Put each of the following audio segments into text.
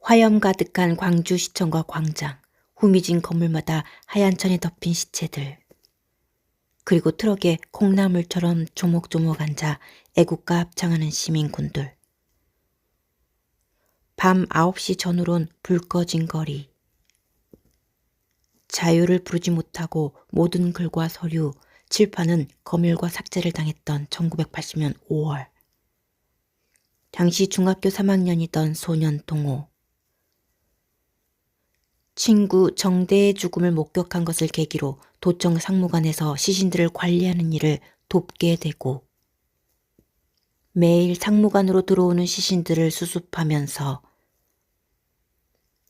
화염 가득한 광주시청과 광장, 후미진 건물마다 하얀 천에 덮인 시체들. 그리고 트럭에 콩나물처럼 조목조목 앉아 애국가 합창하는 시민군들. 밤 9시 전후론 불 꺼진 거리. 자유를 부르지 못하고 모든 글과 서류, 칠판은 검열과 삭제를 당했던 1980년 5월. 당시 중학교 3학년이던 소년 동호. 친구 정대의 죽음을 목격한 것을 계기로 도청 상무관에서 시신들을 관리하는 일을 돕게 되고 매일 상무관으로 들어오는 시신들을 수습하면서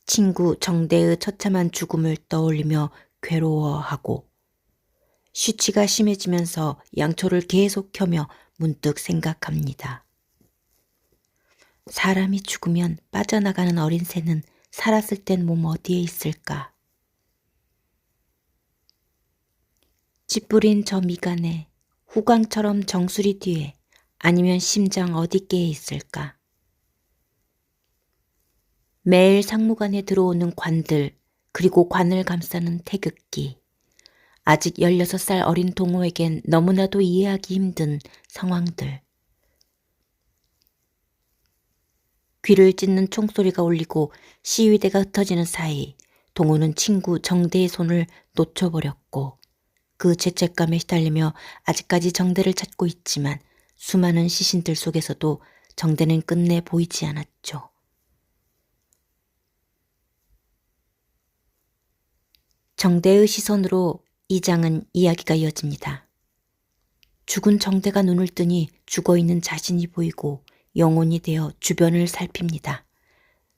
친구 정대의 처참한 죽음을 떠올리며 괴로워하고 쉬치가 심해지면서 양초를 계속 켜며 문득 생각합니다. 사람이 죽으면 빠져나가는 어린 새는 살았을 땐 몸 어디에 있을까? 찌뿌린 저 미간에 후광처럼 정수리 뒤에 아니면 심장 어디께에 있을까? 매일 상무관에 들어오는 관들 그리고 관을 감싸는 태극기. 아직 16살 어린 동호에겐 너무나도 이해하기 힘든 상황들. 귀를 찢는 총소리가 울리고 시위대가 흩어지는 사이 동호는 친구 정대의 손을 놓쳐버렸고 그 죄책감에 시달리며 아직까지 정대를 찾고 있지만 수많은 시신들 속에서도 정대는 끝내 보이지 않았죠. 정대의 시선으로 이 장은 이야기가 이어집니다. 죽은 정대가 눈을 뜨니 죽어있는 자신이 보이고 영혼이 되어 주변을 살핍니다.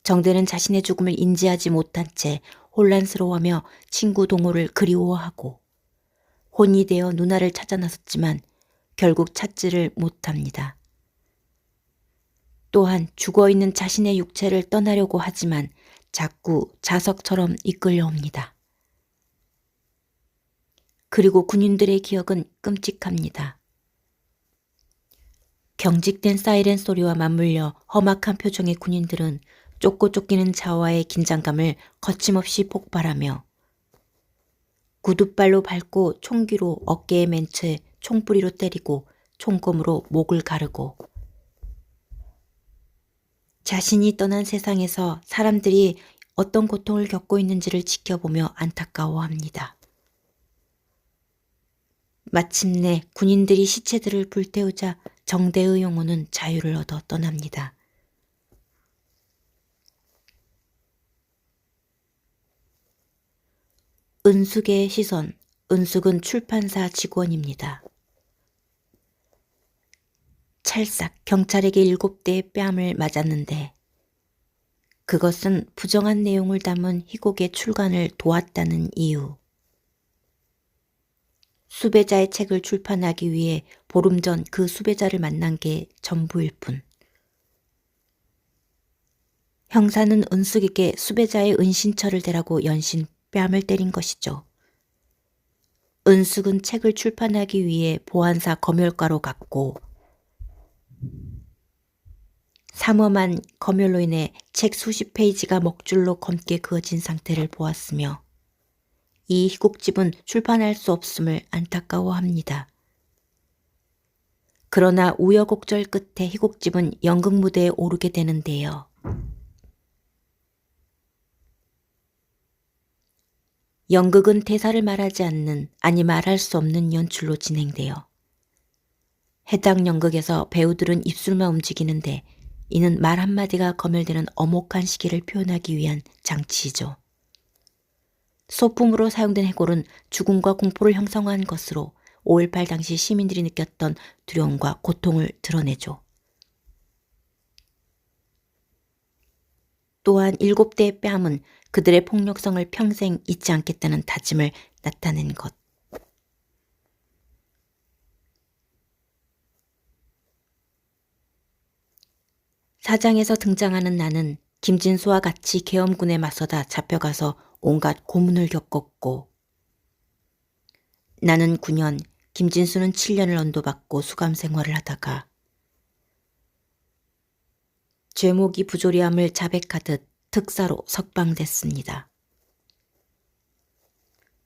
정대는 자신의 죽음을 인지하지 못한 채 혼란스러워하며 친구 동호를 그리워하고 혼이 되어 누나를 찾아 나섰지만 결국 찾지를 못합니다. 또한 죽어있는 자신의 육체를 떠나려고 하지만 자꾸 자석처럼 이끌려옵니다. 그리고 군인들의 기억은 끔찍합니다. 경직된 사이렌 소리와 맞물려 험악한 표정의 군인들은 쫓고 쫓기는 자와의 긴장감을 거침없이 폭발하며 구둣발로 밟고 총기로 어깨에 맨 채 총뿌리로 때리고 총검으로 목을 가르고 자신이 떠난 세상에서 사람들이 어떤 고통을 겪고 있는지를 지켜보며 안타까워합니다. 마침내 군인들이 시체들을 불태우자 정대의 영혼은 자유를 얻어 떠납니다. 은숙의 시선, 은숙은 출판사 직원입니다. 찰싹 경찰에게 7대의 뺨을 맞았는데 그것은 부정한 내용을 담은 희곡의 출간을 도왔다는 이유. 수배자의 책을 출판하기 위해 보름 전 그 수배자를 만난 게 전부일 뿐. 형사는 은숙에게 수배자의 은신처를 대라고 연신 뺨을 때린 것이죠. 은숙은 책을 출판하기 위해 보안사 검열과로 갔고 삼엄한 검열로 인해 책 수십 페이지가 먹줄로 검게 그어진 상태를 보았으며 이 희곡집은 출판할 수 없음을 안타까워합니다. 그러나 우여곡절 끝에 희곡집은 연극 무대에 오르게 되는데요. 연극은 대사를 말하지 않는, 아니 말할 수 없는 연출로 진행돼요. 해당 연극에서 배우들은 입술만 움직이는데 이는 말 한마디가 검열되는 엄혹한 시기를 표현하기 위한 장치이죠. 소품으로 사용된 해골은 죽음과 공포를 형성한 것으로 5.18 당시 시민들이 느꼈던 두려움과 고통을 드러내죠. 또한 7대의 뺨은 그들의 폭력성을 평생 잊지 않겠다는 다짐을 나타낸 것. 사장에서 등장하는 나는 김진수와 같이 계엄군에 맞서다 잡혀가서 온갖 고문을 겪었고, 나는 9년, 김진수는 7년을 언도받고 수감 생활을 하다가 죄목이 부조리함을 자백하듯 특사로 석방됐습니다.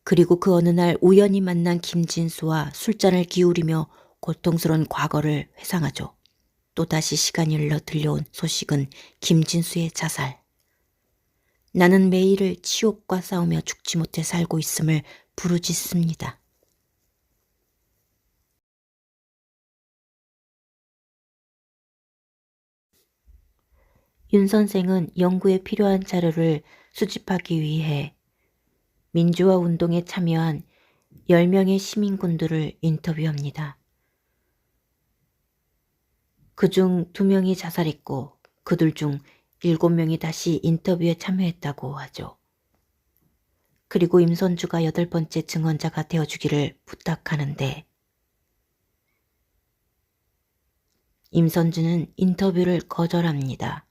그리고 그 어느 날 우연히 만난 김진수와 술잔을 기울이며 고통스러운 과거를 회상하죠. 또다시 시간이 흘러 들려온 소식은 김진수의 자살. 나는 매일을 치욕과 싸우며 죽지 못해 살고 있음을 부르짖습니다. 윤 선생은 연구에 필요한 자료를 수집하기 위해 민주화 운동에 참여한 10명의 시민군들을 인터뷰합니다. 그중 2명이 자살했고 그들 중 7명이 다시 인터뷰에 참여했다고 하죠. 그리고 임선주가 8번째 증언자가 되어주기를 부탁하는데 임선주는 인터뷰를 거절합니다.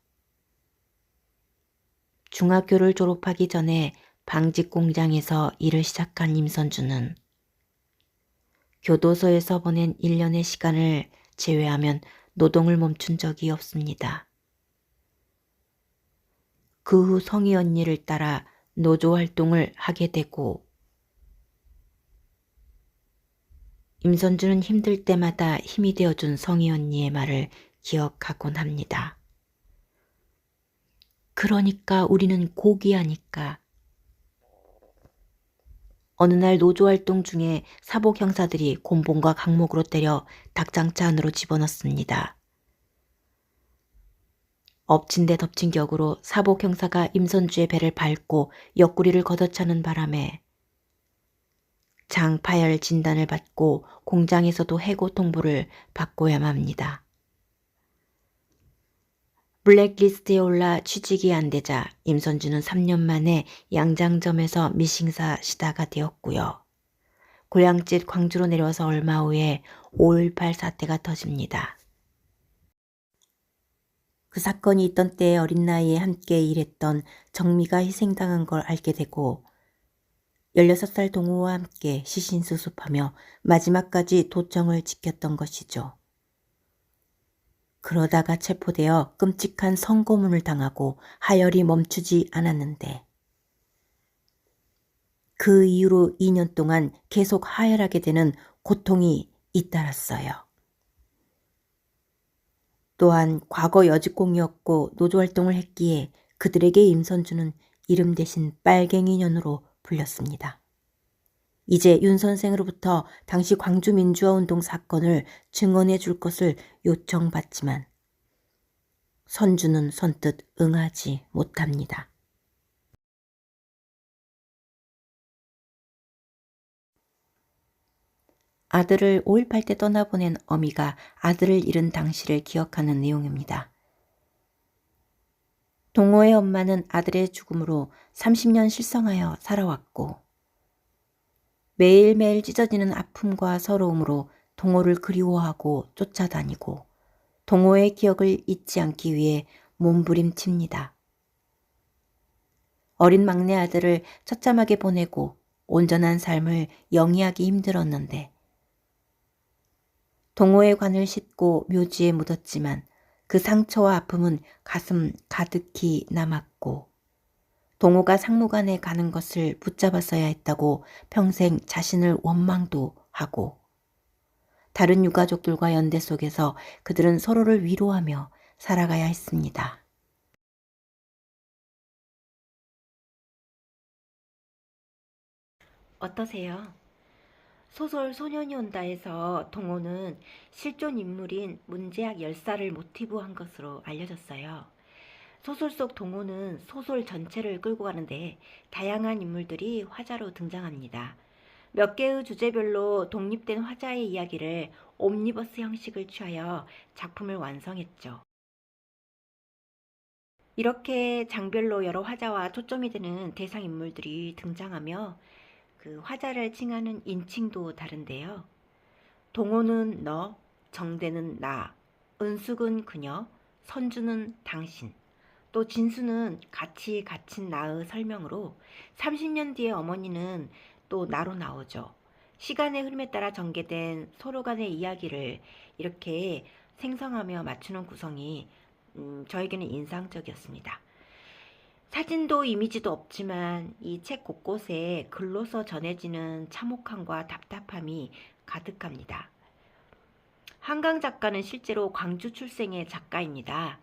중학교를 졸업하기 전에 방직 공장에서 일을 시작한 임선주는 교도소에서 보낸 1년의 시간을 제외하면 노동을 멈춘 적이 없습니다. 그 후 성희 언니를 따라 노조 활동을 하게 되고 임선주는 힘들 때마다 힘이 되어준 성희 언니의 말을 기억하곤 합니다. 그러니까 우리는 고귀하니까. 어느 날 노조 활동 중에 사복 형사들이 곤봉과 강목으로 때려 닭장차 안으로 집어넣습니다. 엎친 데 덮친 격으로 사복 형사가 임선주의 배를 밟고 옆구리를 걷어차는 바람에 장파열 진단을 받고 공장에서도 해고 통보를 받고야만 합니다. 블랙리스트에 올라 취직이 안 되자 임선주는 3년 만에 양장점에서 미싱사 시다가 되었고요. 고향집 광주로 내려와서 얼마 후에 5.18 사태가 터집니다. 그 사건이 있던 때에 어린 나이에 함께 일했던 정미가 희생당한 걸 알게 되고 16살 동호와 함께 시신수습하며 마지막까지 도청을 지켰던 것이죠. 그러다가 체포되어 끔찍한 성고문을 당하고 하열이 멈추지 않았는데 그 이후로 2년 동안 계속 하열하게 되는 고통이 잇따랐어요. 또한 과거 여직공이었고 노조활동을 했기에 그들에게 임선주는 이름 대신 빨갱이 년으로 불렸습니다. 이제 윤 선생으로부터 당시 광주 민주화운동 사건을 증언해 줄 것을 요청받지만 선주는 선뜻 응하지 못합니다. 아들을 5.18 때 떠나보낸 어미가 아들을 잃은 당시를 기억하는 내용입니다. 동호의 엄마는 아들의 죽음으로 30년 실성하여 살아왔고 매일매일 찢어지는 아픔과 서러움으로 동호를 그리워하고 쫓아다니고 동호의 기억을 잊지 않기 위해 몸부림칩니다. 어린 막내 아들을 처참하게 보내고 온전한 삶을 영위하기 힘들었는데 동호의 관을 싣고 묘지에 묻었지만 그 상처와 아픔은 가슴 가득히 남았고 동호가 상무관에 가는 것을 붙잡았어야 했다고 평생 자신을 원망도 하고 다른 유가족들과 연대 속에서 그들은 서로를 위로하며 살아가야 했습니다. 어떠세요? 소설 소년이 온다에서 동호는 실존 인물인 문제학 열사를 모티브한 한 것으로 알려졌어요. 소설 속 동호는 소설 전체를 끌고 가는데 다양한 인물들이 화자로 등장합니다. 몇 개의 주제별로 독립된 화자의 이야기를 옴니버스 형식을 취하여 작품을 완성했죠. 이렇게 장별로 여러 화자와 초점이 되는 대상 인물들이 등장하며 그 화자를 칭하는 인칭도 다른데요. 동호는 너, 정대는 나, 은숙은 그녀, 선주는 당신, 또 진수는 같이 갇힌 나의 설명으로 30년 뒤에 어머니는 또 나로 나오죠. 시간의 흐름에 따라 전개된 서로 간의 이야기를 이렇게 생성하며 맞추는 구성이 저에게는 인상적이었습니다. 사진도 이미지도 없지만 이 책 곳곳에 글로서 전해지는 참혹함과 답답함이 가득합니다. 한강 작가는 실제로 광주 출생의 작가입니다.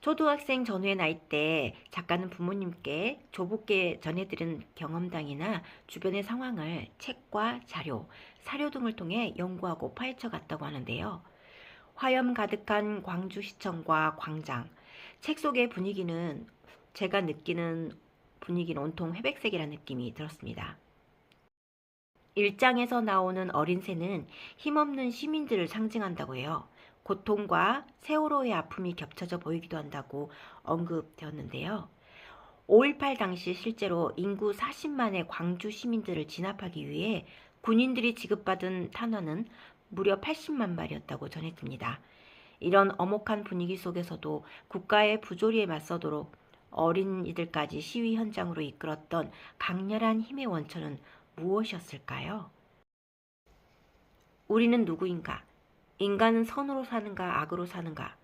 초등학생 전후의 나이 때 작가는 부모님께 조부께 전해들은 경험담이나 주변의 상황을 책과 자료, 사료 등을 통해 연구하고 파헤쳐 갔다고 하는데요. 화염 가득한 광주시청과 광장, 책 속의 분위기는 제가 느끼는 분위기는 온통 회백색이라는 느낌이 들었습니다. 1장에서 나오는 어린 새는 힘없는 시민들을 상징한다고 해요. 고통과 세월호의 아픔이 겹쳐져 보이기도 한다고 언급되었는데요. 5.18 당시 실제로 인구 40만의 광주 시민들을 진압하기 위해 군인들이 지급받은 탄환은 무려 80만 발이었다고 전해집니다. 이런 엄혹한 분위기 속에서도 국가의 부조리에 맞서도록 어린이들까지 시위 현장으로 이끌었던 강렬한 힘의 원천은 무엇이었을까요? 우리는 누구인가? 인간은 선으로 사는가 악으로 사는가?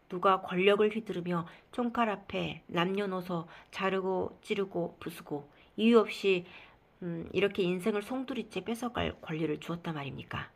누가 권력을 휘두르며 총칼 앞에 남녀노소 자르고 찌르고 부수고 이유 없이 이렇게 인생을 송두리째 뺏어갈 권리를 주었단 말입니까?